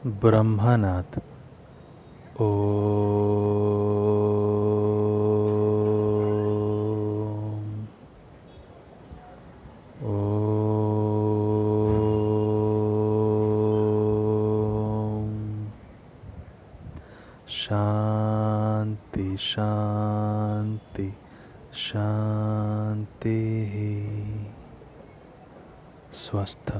ब्रह्मनाथ ओ शांति शांति शांति स्वस्थ।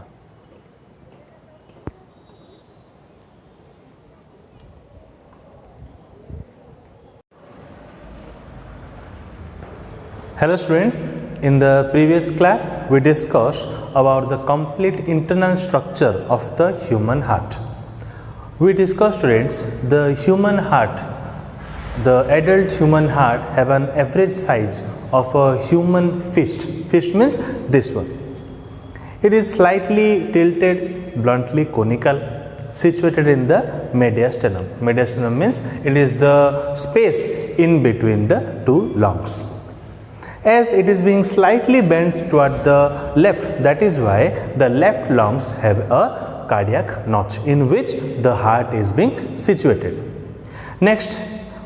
Hello students, in the previous class we discussed about the complete internal structure of the human heart. We discussed students the human heart, the adult human heart have an average size of a human fist. Fist means this one. It is slightly tilted, bluntly conical, situated in the mediastinum. Mediastinum means it is the space in between the two lungs. As it is being slightly bent toward the left, that is why the left lungs have a cardiac notch in which the heart is being situated. Next,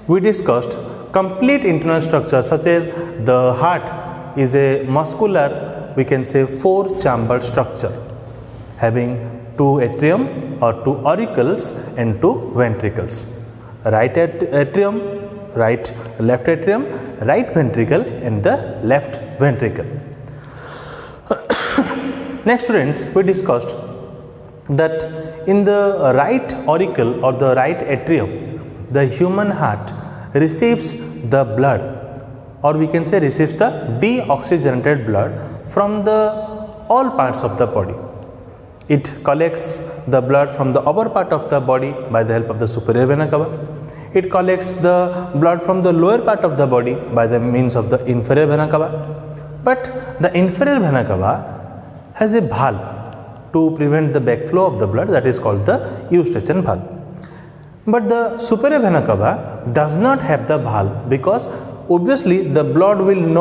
we discussed complete internal structure such as the heart is a muscular, we can say 4-chambered structure having 2 atrium or 2 auricles and 2 ventricles. Right atrium, left atrium, right ventricle and the left ventricle. Next students, we discussed that in the right auricle or the right atrium, the human heart receives the blood, or we can say receives the deoxygenated blood from all parts of the body. It collects the blood from the upper part of the body by the help of the superior vena cava. It collects the blood from the lower part of the body by the means of the inferior vena cava. But the inferior vena cava has a valve to prevent the backflow of the blood, that is called the Eustachian valve. But the superior vena cava does not have the valve because obviously the blood will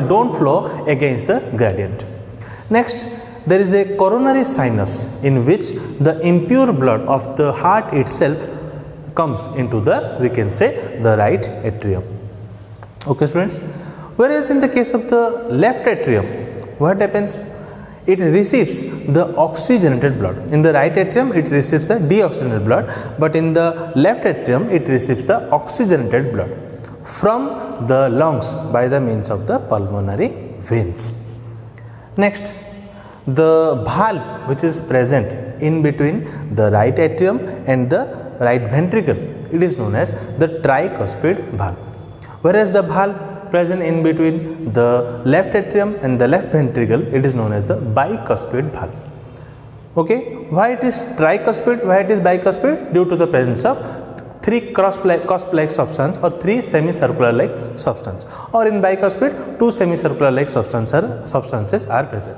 don't flow against the gradient. Next, there is a coronary sinus in which the impure blood of the heart itself comes into the, we can say, the right atrium. Okay students, whereas in the case of the left atrium, what happens? It receives the oxygenated blood. In the right atrium it receives the deoxygenated blood, but in the left atrium it receives the oxygenated blood from the lungs by the means of the pulmonary veins. Next, the valve which is present in between the right atrium and the right ventricle, it is known as the tricuspid valve, whereas the valve present in between the left atrium and the left ventricle, it is known as the bicuspid valve. Okay, why it is tricuspid, why it is bicuspid? Due to the presence of 3 cusp-like substance or 3 semicircular-like substance, or in bicuspid 2 semicircular-like substances are present.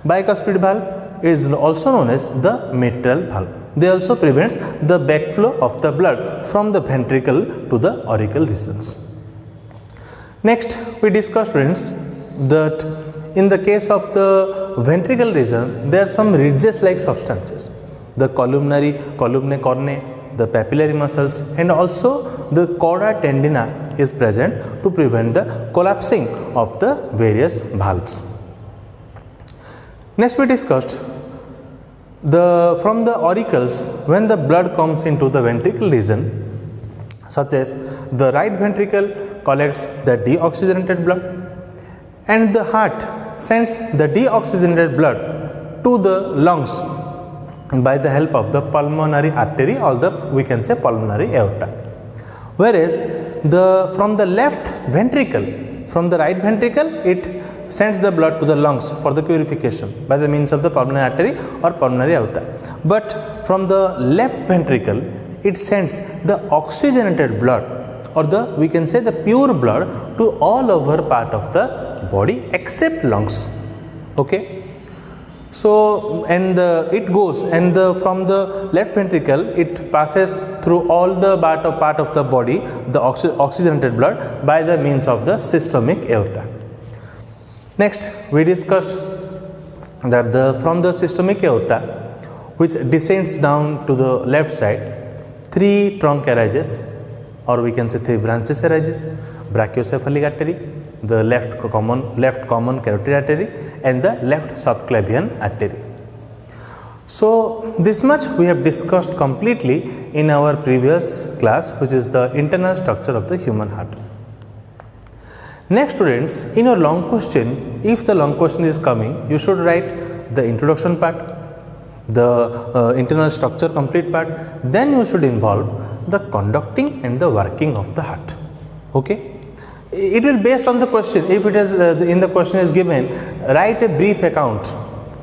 Bicuspid valve is also known as the mitral valve. They also prevents the backflow of the blood from the ventricle to the auricle regions. Next, we discussed students that in the case of the ventricle region, there are some ridges-like substances, the columnae cornae, the papillary muscles, and also the chorda tendina is present to prevent the collapsing of the various valves. Next, we discussed from the auricles, when the blood comes into the ventricle region, such as the right ventricle collects the deoxygenated blood and the heart sends the deoxygenated blood to the lungs by the help of the pulmonary artery, or we can say pulmonary aorta. Whereas from the left ventricle, from the right ventricle, it sends the blood to the lungs for the purification by the means of the pulmonary artery or pulmonary aorta. But from the left ventricle, it sends the oxygenated blood, or we can say the pure blood, to all over part of the body except lungs. Okay. So, and it goes and from the left ventricle it passes through all the part of the body, the oxygenated blood by the means of the systemic aorta. Next, we discussed that from the systemic aorta, which descends down to the left side, 3 trunk arises, or we can say 3 branches arises: brachiocephalic artery, the left common carotid artery, and the left subclavian artery. So this much we have discussed completely in our previous class, which is the internal structure of the human heart. Next students, in your long question, if the long question is coming, you should write the introduction part, the internal structure complete part, then you should involve the conducting and the working of the heart. Okay, it will based on the question. If it is in the question is given, write a brief account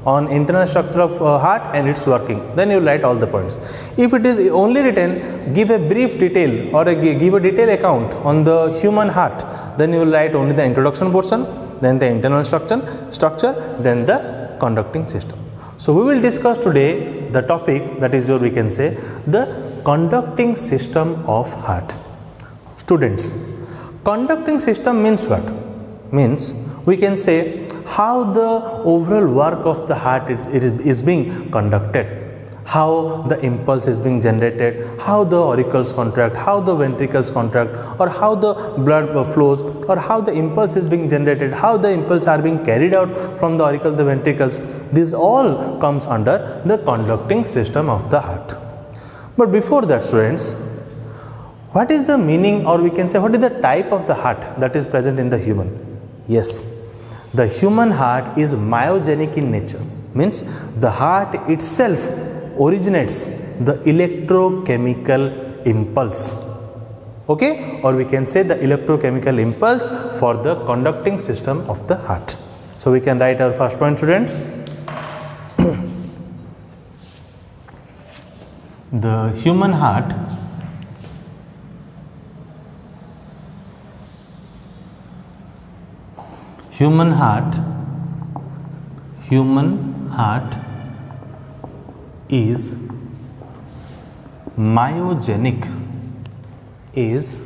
on internal structure of heart and its working, then you will write all the points. If it is only written, give a brief detail or give a detailed account on the human heart, then you will write only the introduction portion, then the internal structure, then the conducting system. So we will discuss today the topic, that is we can say the conducting system of heart. Students, conducting system means what? Means we can say how the overall work of the heart is being conducted, how the impulse is being generated, how the auricles contract, how the ventricles contract, or how the blood flows, or how the impulse is being generated, how the impulse are being carried out from the auricle, the ventricles. This all comes under the conducting system of the heart. But before that, students, what is the meaning, or we can say what is the type of the heart that is present in the human? Yes, the human heart is myogenic in nature, means the heart itself originates the electrochemical impulse. Okay, or we can say the electrochemical impulse for the conducting system of the heart. So we can write our first point, students. The human heart is myogenic, is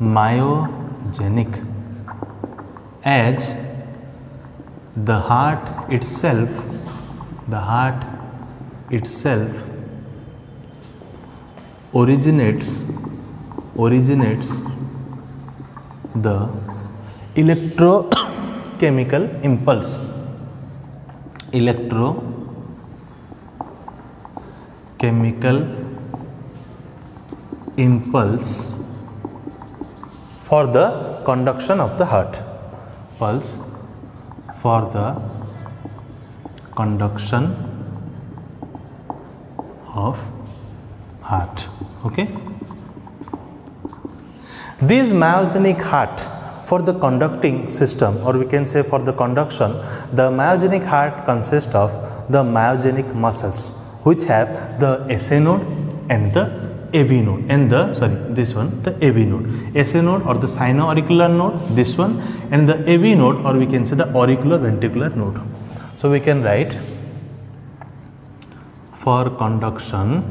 myogenic, as the heart itself originates the electrochemical impulse, for the conduction of the heart, pulse for the conduction of heart. Okay, this myogenic heart for the conducting system, or we can say for the conduction, the myogenic heart consists of the myogenic muscles, which have the SA node and the AV node, and the the AV node, SA node or the sino-auricular node, this one, and the AV node, or we can say the auricular-ventricular node. So we can write for conduction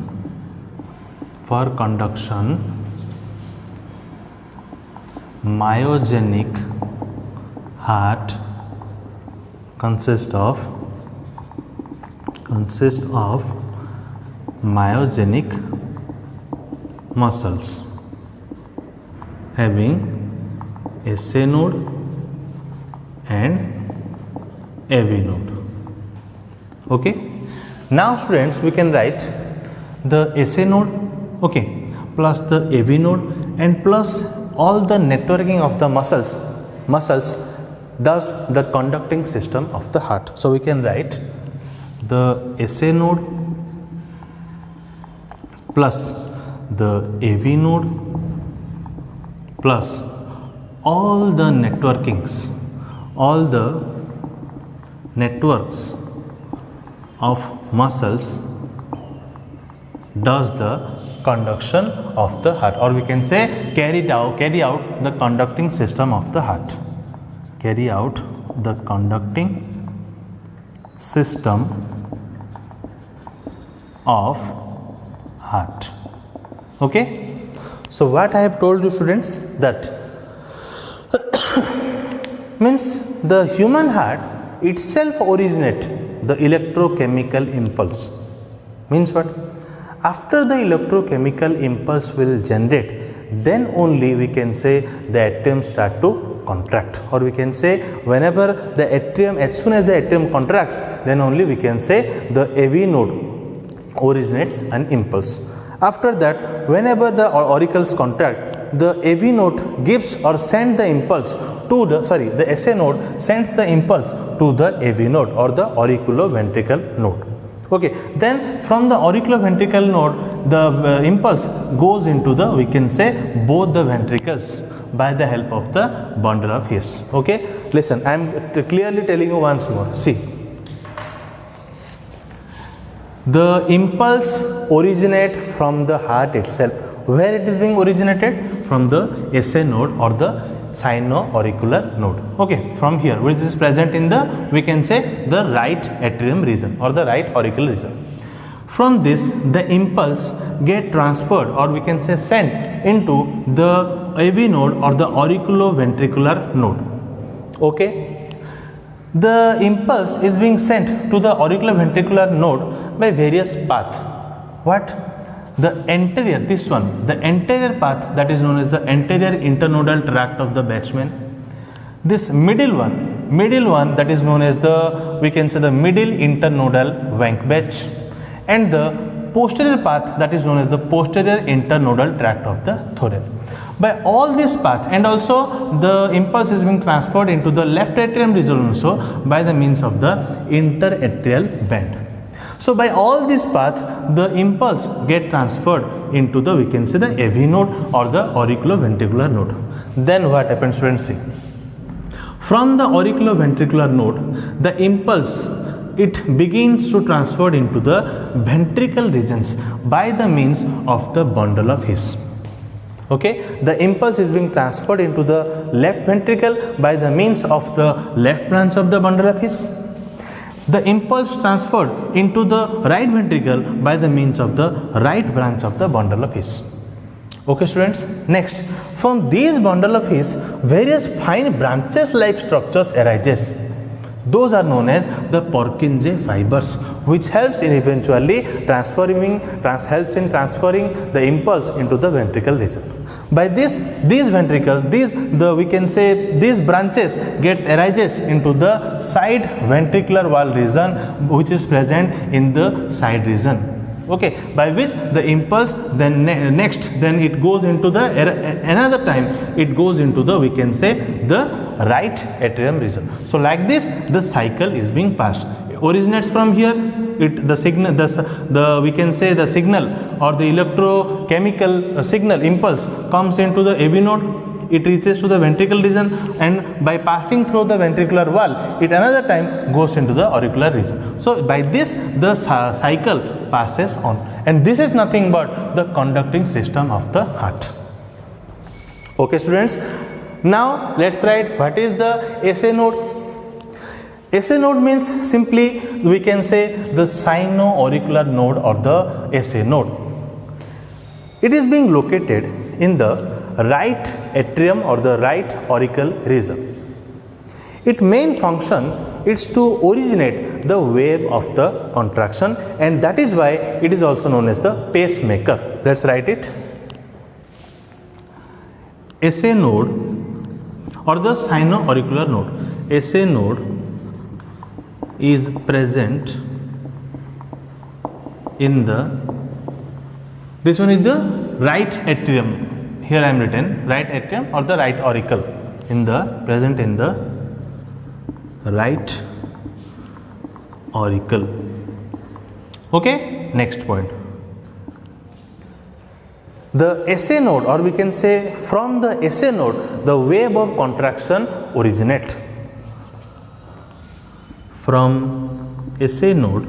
myogenic heart consists of myogenic muscles having SA node and AV node. Okay, now students, we can write the SA node, okay, plus the AV node, and plus all the networking of the muscles does the conducting system of the heart. So we can write the SA node plus the AV node plus all the networks of muscles does the conduction of the heart, or we can say carry out the conducting system of the heart. Carry out the conducting system of heart. Okay, so what I have told you, students, that means the human heart itself originate the electrochemical impulse. Means what? After the electrochemical impulse will generate, then only we can say the atrium start to contract, or we can say whenever the atrium, as soon as the atrium contracts, then only we can say the AV node originates an impulse. After that, whenever the auricles contract, the AV node gives or sends the impulse to the SA node sends the impulse to the AV node or the auriculoventricular node. Okay, then from the auriculoventricular node, the impulse goes into the, we can say, both the ventricles by the help of the bundle of His. Okay, listen, I am clearly telling you once more. See, the impulse originate from the heart itself. Where it is being originated? From the SA node or the sino-auricular node. Okay, from here, which is present in the, we can say, the right atrium region or the right auricular region. From this, the impulse get transferred, or we can say sent into the AV node or the auriculoventricular node. Okay, the impulse is being sent to the auriculoventricular node by various path. What? The anterior, this one, the anterior path, that is known as the anterior internodal tract of the Bachmann. This middle one that is known as the, we can say, the middle internodal Wank-Bach, and the posterior path that is known as the posterior internodal tract of the Thorel. By all this path, and also the impulse is being transferred into the left atrium region also by the means of the interatrial band. So by all this path, the impulse get transferred into the, we can say, the AV node or the auriculoventricular node. Then what happens, students? See, from the auriculoventricular node, the impulse, it begins to transfer into the ventricle regions by the means of the bundle of His. Okay, the impulse is being transferred into the left ventricle by the means of the left branch of the bundle of His. The impulse transferred into the right ventricle by the means of the right branch of the bundle of His. Okay, students. Next, from these bundle of His, various fine branches like structures arises. Those are known as the Purkinje fibers, which helps in eventually transferring the impulse into the ventricle region. By this, these ventricles, we can say these branches arises into the side ventricular wall region, which is present in the side region. Okay, by which the impulse then then it goes into the another time it goes into the, we can say, the right atrium region. So like this, the cycle is being passed. It originates from here. The signal, we can say the signal or the electrochemical signal impulse comes into the AV node. It reaches to the ventricle region, and by passing through the ventricular wall, it another time goes into the auricular region. So by this, the cycle passes on, and this is nothing but the conducting system of the heart. Okay, students. Now let's write what is the SA node. SA node means simply, we can say, the sino-auricular node or the SA node. It is being located in the right atrium or the right auricle region. Its main function is to originate the wave of the contraction, and that is why it is also known as the pacemaker. Let's write it. SA node or the sino-auricular node. SA node is present in the, this one is the right atrium. Here I am written right atrium or the right auricle, present in the right auricle. Okay, next point. The SA node, or we can say from the SA node, the wave of contraction originate. From SA node,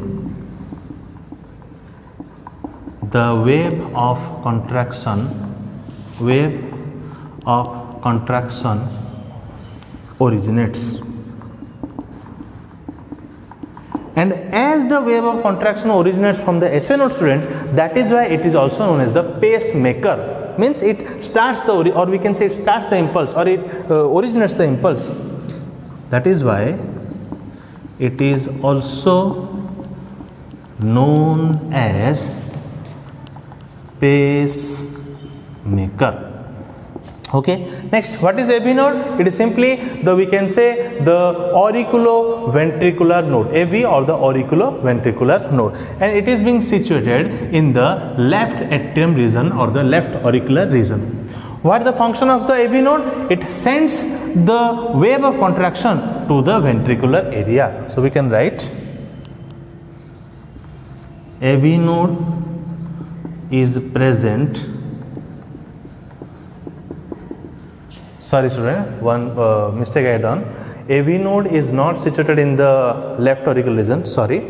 the wave of contraction originates. And as the wave of contraction originates from the SA node, students, that is why it is also known as the pacemaker. Means it starts the, or we can say it starts the impulse, or it originates the impulse. That is why it is also known as pacemaker. Okay, next, what is AV node? It is simply we can say the auriculoventricular node, AV or the auriculoventricular node, and it is being situated in the left atrium region or the left auricular region. What is the function of the AV node? It sends the wave of contraction to the ventricular area. So we can write AV node is present. Sorry student, one mistake I had done. AV node is not situated in the left auricular region, sorry.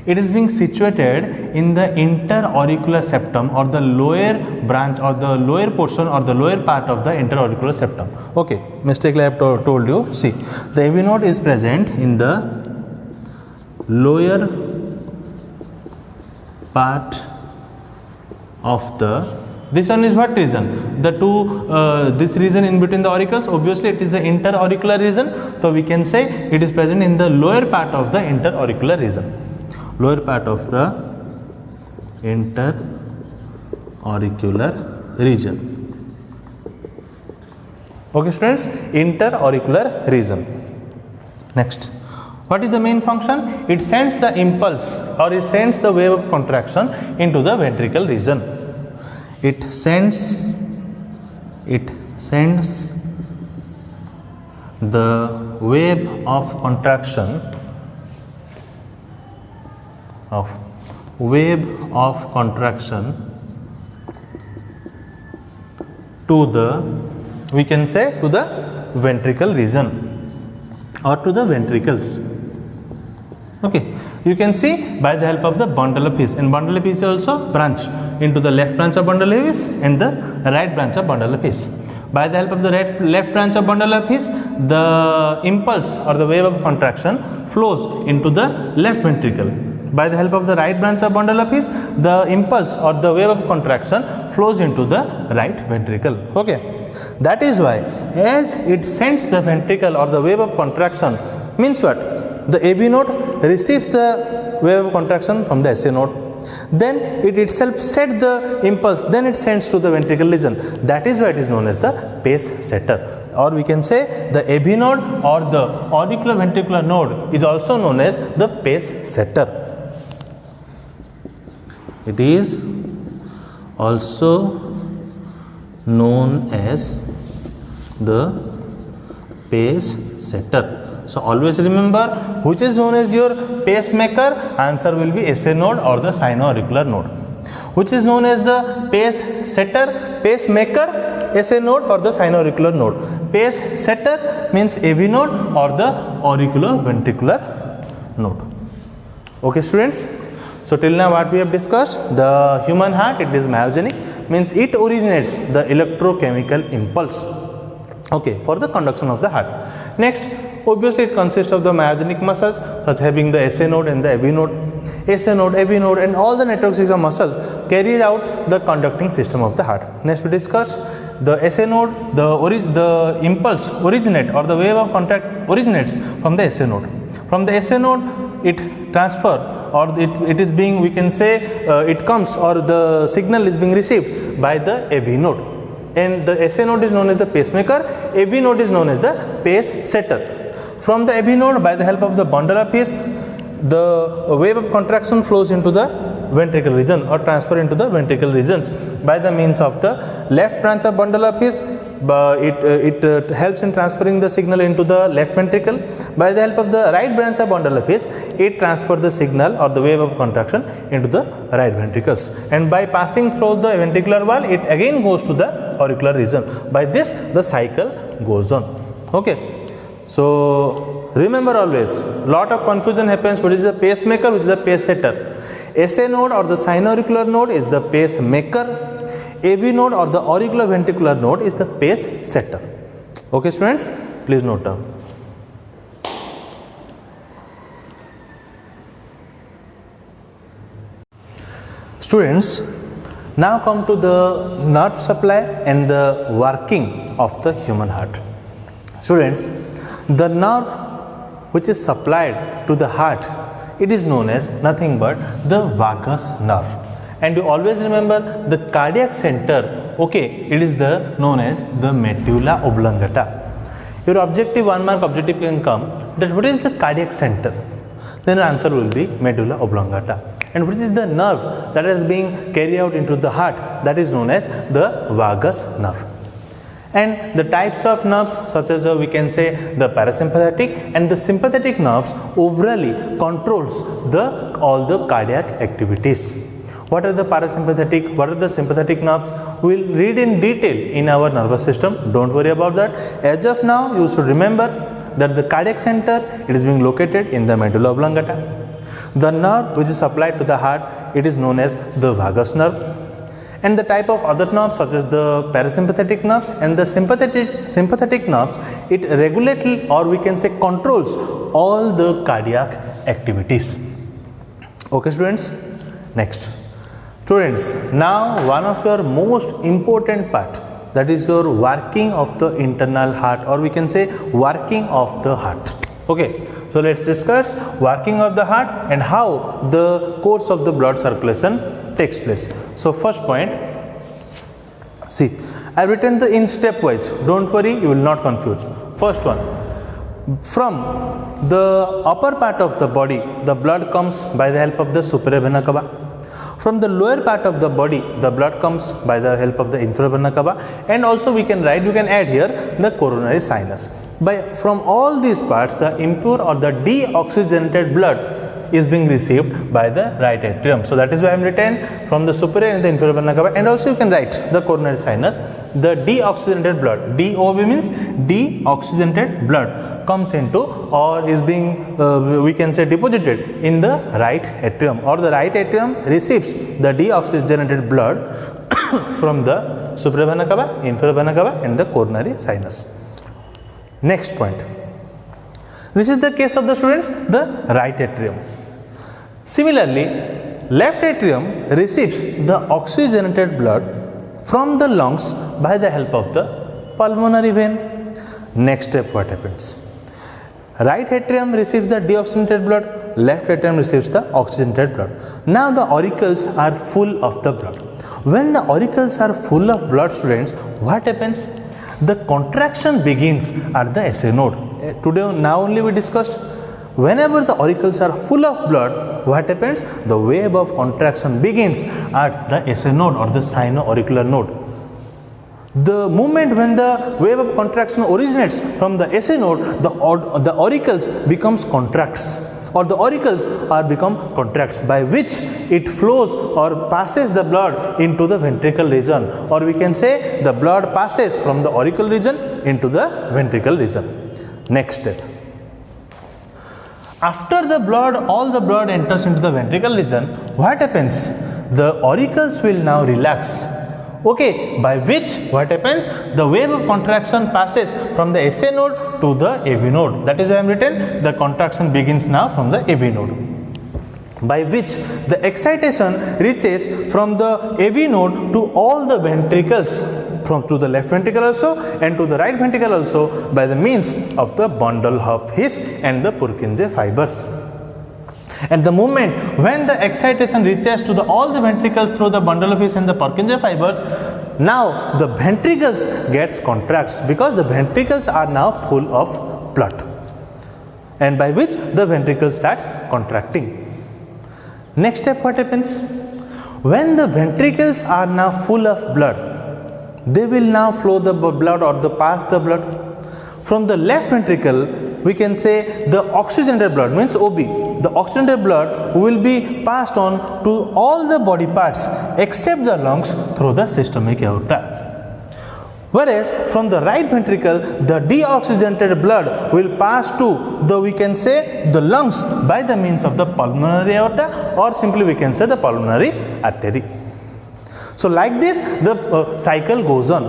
It is being situated in the interauricular septum or the lower branch or the lower portion or the lower part of the interauricular septum. Okay, mistakenly I have told you. See, the AV node is present in the lower part of the, this one is what region? The this region in between the auricles, obviously it is the interauricular region. So we can say it is present in the lower part of the interauricular region. Lower part of the interauricular region. Okay students, interauricular region. Next, what is the main function? It sends the impulse or it sends the wave of contraction into the ventricle region. It sends the wave of contraction to the, we can say, to the ventricle region or to the ventricles. Okay, you can see by the help of the bundle of His, and bundle of His also branch into the left branch of bundle of His and the right branch of bundle of His. By the help of the left branch of bundle of His, the impulse or the wave of contraction flows into the left ventricle. By the help of the right branch of bundle of His, the impulse or the wave of contraction flows into the right ventricle. Okay, that is why as it sends the ventricle or the wave of contraction, means what? The AV node receives the wave of contraction from the SA node, then it itself set the impulse, then it sends to the ventricle region. That is why it is known as the pace setter, or we can say the AV node or the auriculoventricular node is also known as the pace setter. It is also known as the pace setter. So always remember which is known as your pacemaker. Answer will be SA node or the sino-auricular node. Which is known as the pace setter, pacemaker, SA node or the sino-auricular node. Pace setter means AV node or the auriculoventricular node. Okay students. So till now what we have discussed, the human heart, it is myogenic, means it originates the electrochemical impulse, okay, for the conduction of the heart. Next, obviously it consists of the myogenic muscles such having the SA node and the AV node. SA node, AV node and all the networks of muscles carry out the conducting system of the heart. Next we discussed the SA node, the impulse originate or the wave of contact originates from the SA node. From the SA node it transfer or it is being, we can say it comes or the signal is being received by the AV node. And the SA node is known as the pacemaker, AV node is known as the pace setter. From the AV node, by the help of the bundle of His, the wave of contraction flows into the ventricle region or transfer into the ventricle regions by the means of the left branch of bundle of His. It helps in transferring the signal into the left ventricle. By the help of the right branch of bundle of His, it transfers the signal or the wave of contraction into the right ventricles, and by passing through the ventricular wall it again goes to the auricular region. By this the cycle goes on. Okay, so remember always, lot of confusion happens. What is the pacemaker, which is the pace setter? SA node or the sino-auricular node is the pacemaker. AV node or the auriculoventricular node is the pace setter. Okay students, please note down. Students, now come to the nerve supply and the working of the human heart. Students, the nerve which is supplied to the heart, it is known as nothing but the vagus nerve. And you always remember the cardiac center, okay, it is known as the medulla oblongata. Your objective 1 mark objective can come that what is the cardiac center? Then the answer will be medulla oblongata. And which is the nerve that is being carried out into the heart? That is known as the vagus nerve. And the types of nerves, such as we can say the parasympathetic and the sympathetic nerves, overally controls all the cardiac activities. What are the parasympathetic, what are the sympathetic nerves? We will read in detail in our nervous system. Don't worry about that. As of now, you should remember that the cardiac center, it is being located in the medulla oblongata. The nerve which is supplied to the heart, it is known as the vagus nerve. And the type of other nerves, such as the parasympathetic nerves and the sympathetic nerves, it regulates, or we can say controls, all the cardiac activities. Okay students, next. Students, now one of your most important part, that is your working of the internal heart, or we can say working of the heart. Okay, so let's discuss working of the heart and how the course of the blood circulation takes place. So first point, see, I have written the in stepwise. Don't worry, you will not confuse. First one, from the upper part of the body, the blood comes by the help of the superior vena cava. From the lower part of the body, the blood comes by the help of the inferior vena cava, and also we can write, you can add here the coronary sinus. From all these parts, the impure or the deoxygenated blood is being received by the right atrium. So that is why I am written from the superior and the inferior vena cava, and also you can write the coronary sinus. The deoxygenated blood, DOB means deoxygenated blood, comes into or is being we can say deposited in the right atrium, or the right atrium receives the deoxygenated blood from the superior vena cava, inferior vena cava and the coronary sinus. Next point. This is the case of the students, the right atrium. Similarly, left atrium receives the oxygenated blood from the lungs by the help of the pulmonary vein. Next step, what happens? Right atrium receives the deoxygenated blood, left atrium receives the oxygenated blood. Now the auricles are full of the blood. When the auricles are full of blood, students, what happens? The contraction begins at the SA node. Today, now only we discussed, whenever the auricles are full of blood, what happens? The wave of contraction begins at the SA node or the sino-auricular node. The moment when the wave of contraction originates from the SA node, the auricles becomes contracts, or the auricles are become contracts, by which it flows or passes the blood into the ventricle region, or we can say the blood passes from the auricle region into the ventricle region. Next step. After the blood, all the blood enters into the ventricle region, what happens? The auricles will now relax. Okay, by which what happens? The wave of contraction passes from the SA node to the AV node. That is why I am written the contraction begins now from the AV node, by which the excitation reaches from the AV node to all the ventricles, to the left ventricle also and to the right ventricle also, by the means of the bundle of His and the Purkinje fibers. At the moment when the excitation reaches to all the ventricles through the bundle of His and the Purkinje fibers, now the ventricles gets contracts, because the ventricles are now full of blood, and by which the ventricle starts contracting. Next step, what happens? When the ventricles are now full of blood, they will now flow the blood or pass the blood. From the left ventricle, we can say the oxygenated blood, means OB. The oxygenated blood will be passed on to all the body parts except the lungs through the systemic aorta. Whereas from the right ventricle, the deoxygenated blood will pass to the, we can say, the lungs by the means of the pulmonary aorta, or simply we can say the pulmonary artery. So like this the cycle goes on.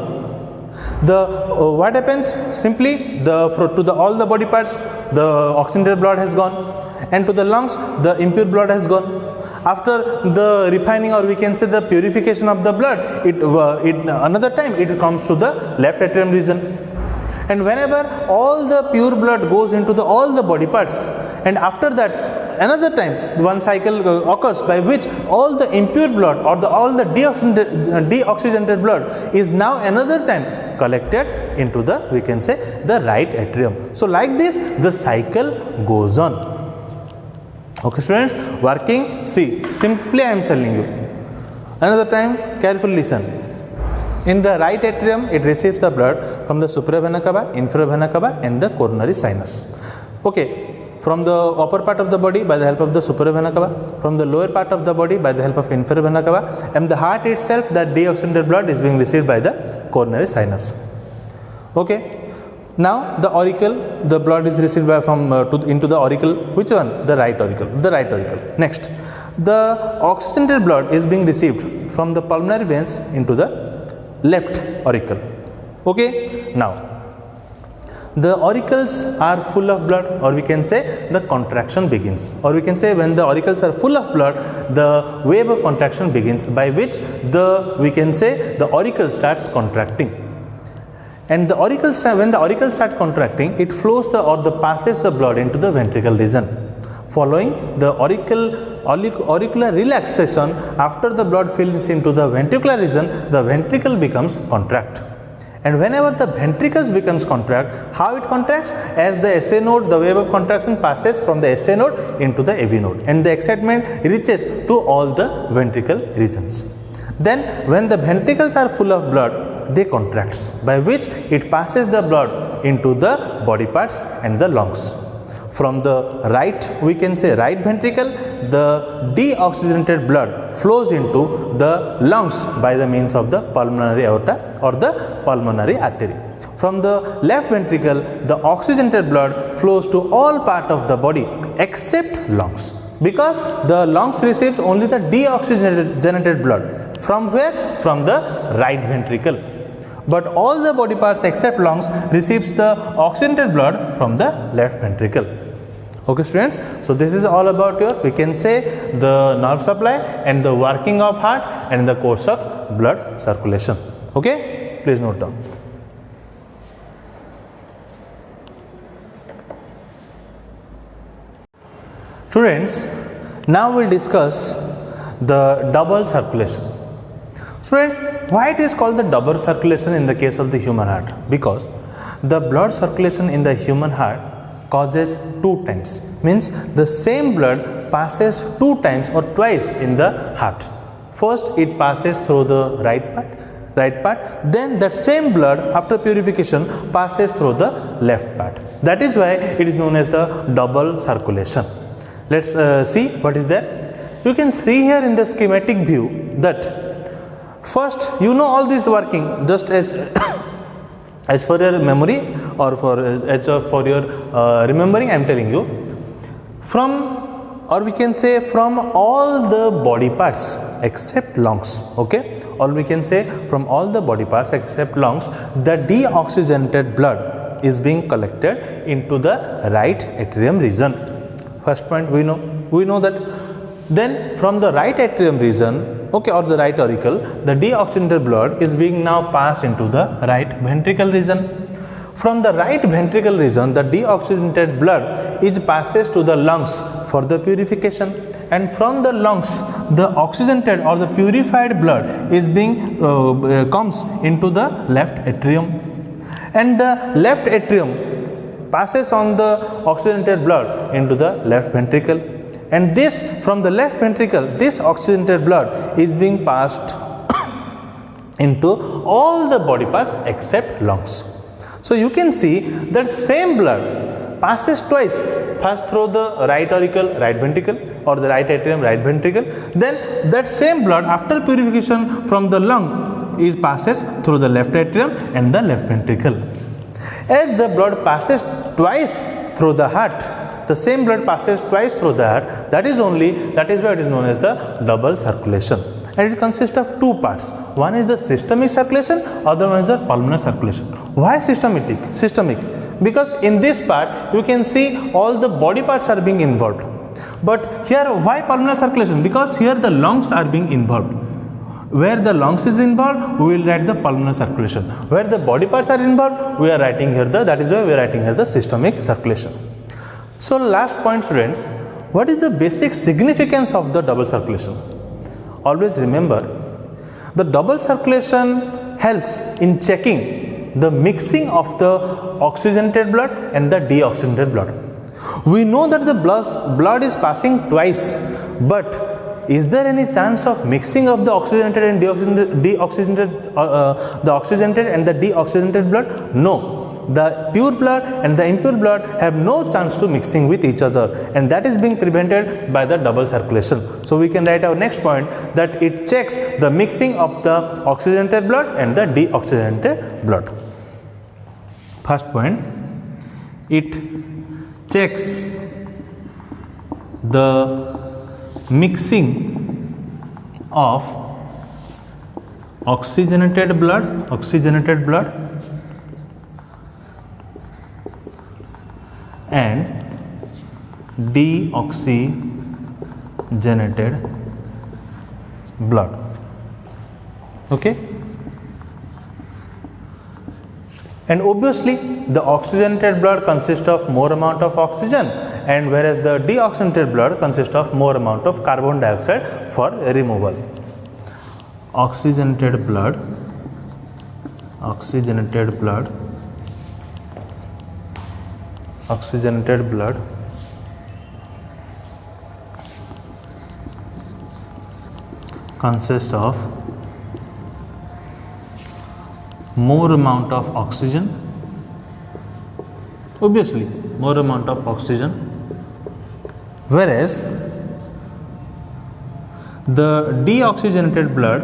What happens? Simply all the body parts the oxygenated blood has gone, and to the lungs the impure blood has gone. After the refining, or we can say the purification of the blood, another time it comes to the left atrium region. And whenever all the pure blood goes into all the body parts, and after that another time one cycle occurs by which all the impure blood or all the deoxygenated blood is now another time collected into the, we can say, the right atrium. So like this the cycle goes on. Okay students, working, see, simply I am telling you. Another time, carefully listen. In the right atrium, it receives the blood from the superior vena cava, inferior vena cava and the coronary sinus. Okay, from the upper part of the body by the help of the superior vena cava, from the lower part of the body by the help of inferior vena cava, and the heart itself, that deoxygenated blood is being received by the coronary sinus. Okay. Now the auricle, the blood is received by into the auricle. Which one? The right auricle. The right auricle. Next, the oxygenated blood is being received from the pulmonary veins into the left auricle. Okay. Now the auricles are full of blood, or we can say the contraction begins, or we can say when the auricles are full of blood, the wave of contraction begins, by which we can say the auricle starts contracting. And the auricle when the auricle starts contracting, it flows passes the blood into the ventricle region. Following the auricular relaxation, after the blood fills into the ventricular region, the ventricle becomes contract. And whenever the ventricles becomes contract, how it contracts? As the SA node, the wave of contraction passes from the SA node into the AV node, and the excitement reaches to all the ventricle regions. Then when the ventricles are full of blood, they contracts, by which it passes the blood into the body parts and the lungs. From the right, we can say right ventricle, the deoxygenated blood flows into the lungs by the means of the pulmonary aorta or the pulmonary artery. From the left ventricle, the oxygenated blood flows to all part of the body except lungs, because the lungs receives only the deoxygenated blood. From where? From the right ventricle. But all the body parts except lungs receives the oxygenated blood from the left ventricle. Okay students, so this is all about your, we can say, the nerve supply and the working of heart and the course of blood circulation. Okay, please note down. Students, now we'll discuss the double circulation. Students, why it is called the double circulation in the case of the human heart? Because the blood circulation in the human heart causes 2 times, means the same blood passes 2 times or twice in the heart. First it passes through the right part, then that same blood after purification passes through the left part. That is why it is known as the double circulation. Let's see what is there. You can see here in the schematic view that first, you know all this working just as as for your memory or for your remembering, I am telling you, from, or we can say from all the body parts except lungs, okay, or we can say from all the body parts except lungs, the deoxygenated blood is being collected into the right atrium region. First point we know that. Then from the right atrium region, okay, or the right auricle, the deoxygenated blood is being now passed into the right ventricle region. From the right ventricle region, the deoxygenated blood is passes to the lungs for the purification, and from the lungs, the oxygenated or the purified blood is being comes into the left atrium, and the left atrium passes on the oxygenated blood into the left ventricle. And this, from the left ventricle, this oxygenated blood is being passed into all the body parts except lungs. So you can see that same blood passes twice, first through the right auricle, right ventricle, or the right atrium, right ventricle. Then that same blood after purification from the lung is passes through the left atrium and the left ventricle. As the blood passes twice through the heart, the same blood passes twice through the heart. That is why it is known as the double circulation. And it consists of 2 parts. One is the systemic circulation, other one is the pulmonary circulation. Why systemic? Because in this part you can see all the body parts are being involved. But here, why pulmonary circulation? Because here the lungs are being involved. Where the lungs is involved, we will write the pulmonary circulation. Where the body parts are involved, we are writing here that is why we are writing here the systemic circulation. So last point, students, what is the basic significance of the double circulation? Always remember, the double circulation helps in checking the mixing of the oxygenated blood and the deoxygenated blood. We know that the blood is passing twice, but is there any chance of mixing of the oxygenated and the oxygenated and the deoxygenated blood? No. The pure blood and the impure blood have no chance to mixing with each other, and that is being prevented by the double circulation. So we can write our next point that it checks the mixing of the oxygenated blood and the deoxygenated blood. First point, it checks the mixing of oxygenated blood and deoxygenated blood. Okay, and obviously the oxygenated blood consists of more amount of oxygen, and whereas the deoxygenated blood consists of more amount of carbon dioxide for removal. Oxygenated blood consists of more amount of oxygen, obviously more amount of oxygen, whereas the deoxygenated blood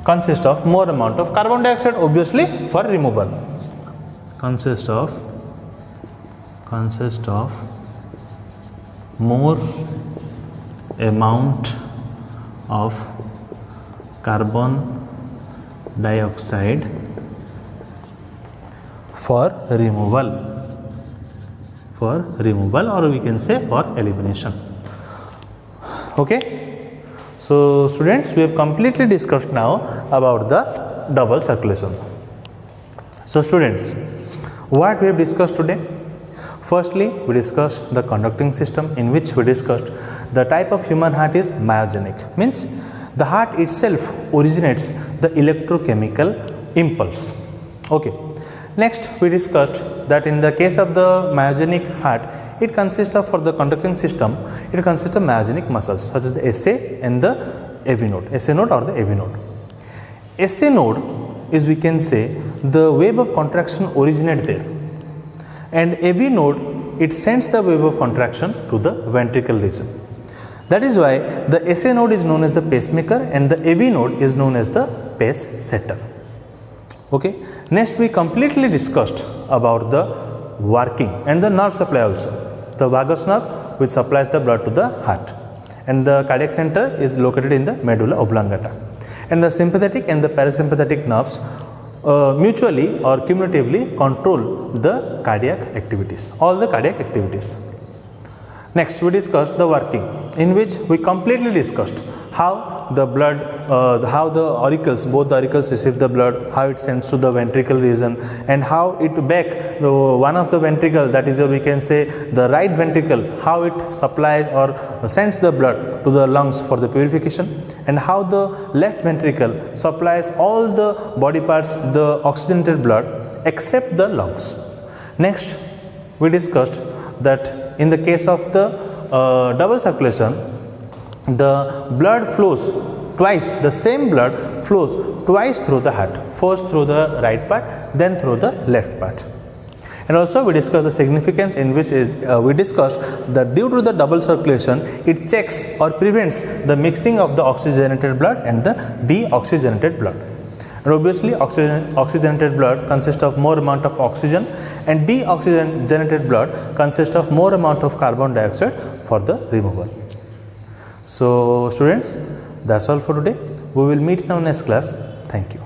consists of more amount of carbon dioxide, obviously for removal. Consists of more amount of carbon dioxide for removal, or we can say for elimination. Okay. So students, we have completely discussed now about the double circulation. So students, what we have discussed today? Firstly, we discussed the conducting system, in which we discussed the type of human heart is myogenic, means the heart itself originates the electrochemical impulse. Okay. Next, we discussed that in the case of the myogenic heart, it consists of, for the conducting system, it consists of myogenic muscles such as the SA and the AV node, SA node or the AV node. SA node is, we can say, the wave of contraction originate there, and AV node, it sends the wave of contraction to the ventricle region. That is why the SA node is known as the pacemaker and the AV node is known as the pace setter. Okay. Next, we completely discussed about the working and the nerve supply also. The vagus nerve, which supplies the blood to the heart, and the cardiac center is located in the medulla oblongata, and the sympathetic and the parasympathetic nerves mutually or cumulatively control the cardiac activities, all the cardiac activities. Next, we discussed the working, in which we completely discussed how the blood, how the auricles, both the auricles receive the blood, how it sends to the ventricle region, and how it back one of the ventricle, that is, we can say the right ventricle, how it supplies or sends the blood to the lungs for the purification, and how the left ventricle supplies all the body parts the oxygenated blood except the lungs. Next, we discussed that in the case of the double circulation, the blood flows twice, the same blood flows twice through the heart, first through the right part, then through the left part. And also we discussed the significance, in which we discussed that due to the double circulation, it checks or prevents the mixing of the oxygenated blood and the deoxygenated blood. And obviously oxygenated blood consists of more amount of oxygen, and deoxygenated blood consists of more amount of carbon dioxide for the removal. So students, that's all for today. We will meet in our next class. Thank you.